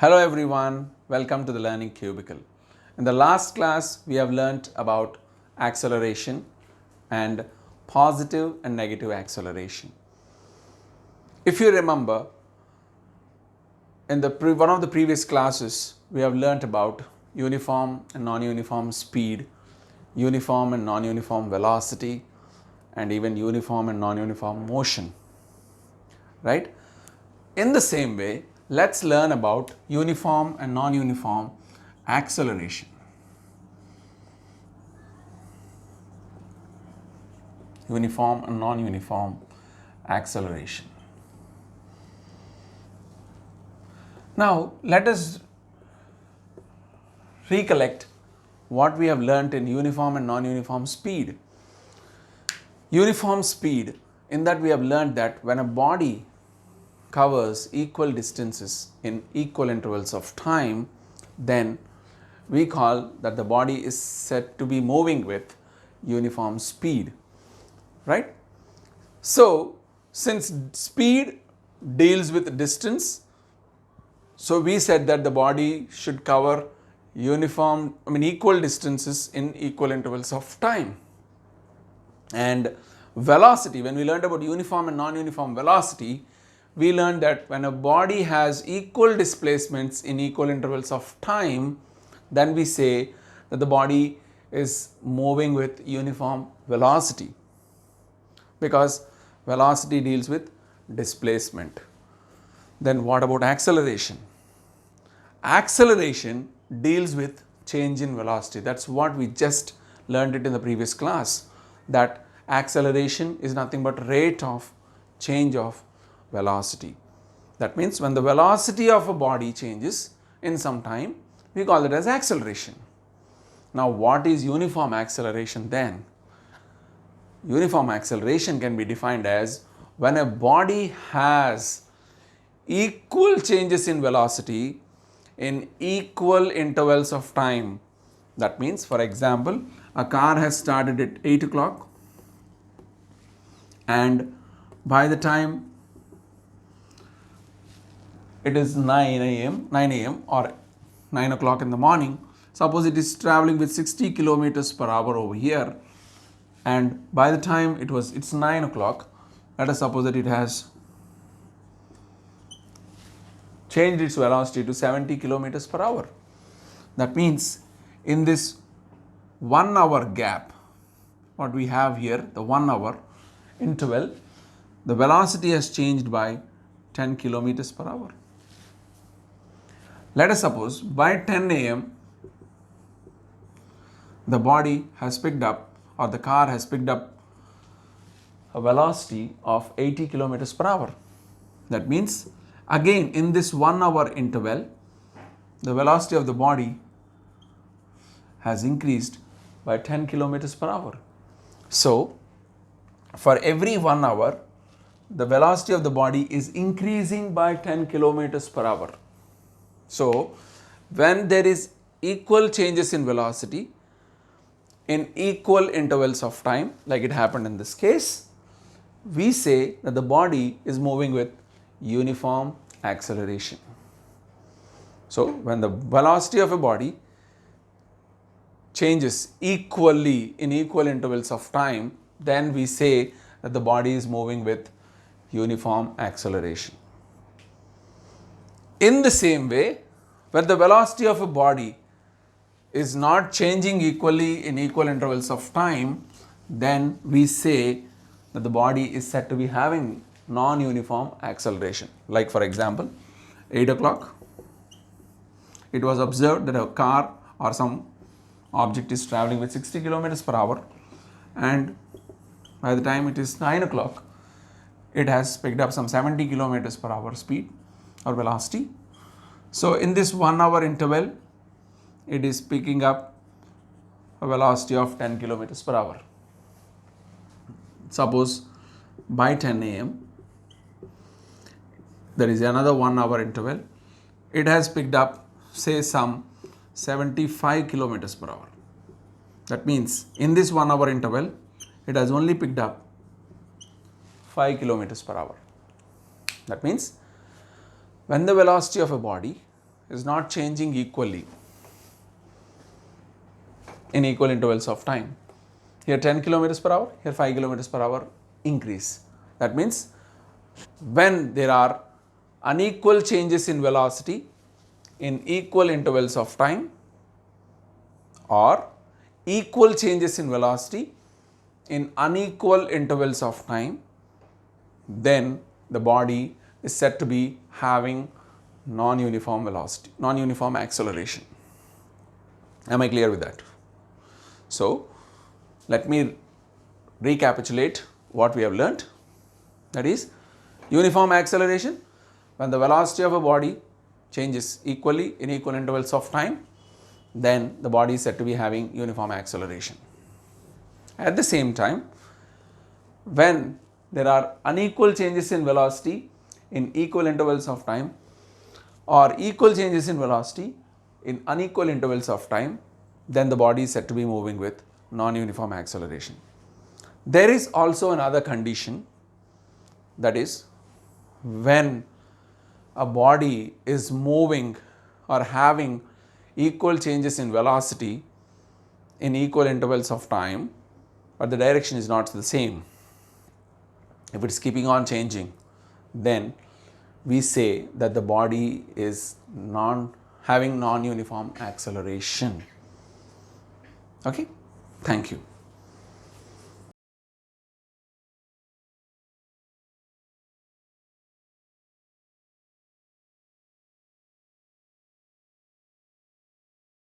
Hello everyone, welcome to the Learning Cubicle. In the last class, we have learnt about acceleration and positive and negative acceleration. If you remember, in one of the previous classes, we have learnt about uniform and non-uniform speed, uniform and non-uniform velocity, and even uniform and non-uniform motion, right? In the same way, let's learn about uniform and non-uniform acceleration. Uniform and non-uniform acceleration. Now, let us recollect what we have learnt in uniform and non-uniform speed. Uniform speed, in that we have learnt that when a body covers equal distances in equal intervals of time, then we call that the body is said to be moving with uniform speed, right? So, since speed deals with distance, so we said that the body should cover equal distances in equal intervals of time. And velocity, when we learned about uniform and non-uniform velocity, we learned that when a body has equal displacements in equal intervals of time, then we say that the body is moving with uniform velocity, because velocity deals with displacement. Then what about acceleration? Acceleration deals with change in velocity. That's what we just learned it in the previous class, that acceleration is nothing but rate of change of velocity. That means when the velocity of a body changes in some time, we call it as acceleration. Now, what is uniform acceleration then? Uniform acceleration can be defined as when a body has equal changes in velocity in equal intervals of time. That means, for example, a car has started at 8 o'clock, and by the time it is 9 a.m. or 9 o'clock in the morning, suppose it is traveling with 60 kilometers per hour over here, and by the time it's 9 o'clock, let us suppose that it has changed its velocity to 70 kilometers per hour. That means in this 1 hour gap, what we have here, the 1 hour interval, the velocity has changed by 10 kilometers per hour. Let us suppose by 10 a.m. the body has picked up, or the car has picked up, a velocity of 80 kilometers per hour. That means again in this 1 hour interval, the velocity of the body has increased by 10 kilometers per hour. So, for every 1 hour, the velocity of the body is increasing by 10 kilometers per hour. So, when there is equal changes in velocity in equal intervals of time, like it happened in this case, we say that the body is moving with uniform acceleration. So, when the velocity of a body changes equally in equal intervals of time, then we say that the body is moving with uniform acceleration. In the same way, when the velocity of a body is not changing equally in equal intervals of time, then we say that the body is said to be having non-uniform acceleration. Like for example, 8 o'clock, it was observed that a car or some object is traveling with 60 kilometers per hour, and by the time it is 9 o'clock, it has picked up some 70 kilometers per hour speed or velocity. So, in this 1 hour interval, it is picking up a velocity of 10 kilometers per hour. Suppose by 10 a.m. there is another 1 hour interval, it has picked up say some 75 kilometers per hour. That means in this 1 hour interval, it has only picked up 5 kilometers per hour. That means when the velocity of a body is not changing equally in equal intervals of time. Here 10 kilometers per hour, here 5 kilometers per hour increase. That means when there are unequal changes in velocity in equal intervals of time, or equal changes in velocity in unequal intervals of time, then the body is said to be having non-uniform velocity, non-uniform acceleration. Am I clear with that? So, let me recapitulate what we have learnt. That is, uniform acceleration, when the velocity of a body changes equally in equal intervals of time, then the body is said to be having uniform acceleration. At the same time, when there are unequal changes in velocity in equal intervals of time, or equal changes in velocity in unequal intervals of time, then the body is said to be moving with non-uniform acceleration. There is also another condition, that is, when a body is moving or having equal changes in velocity in equal intervals of time, but the direction is not the same. If it is keeping on changing, then we say that the body is having non-uniform acceleration. Okay, thank you.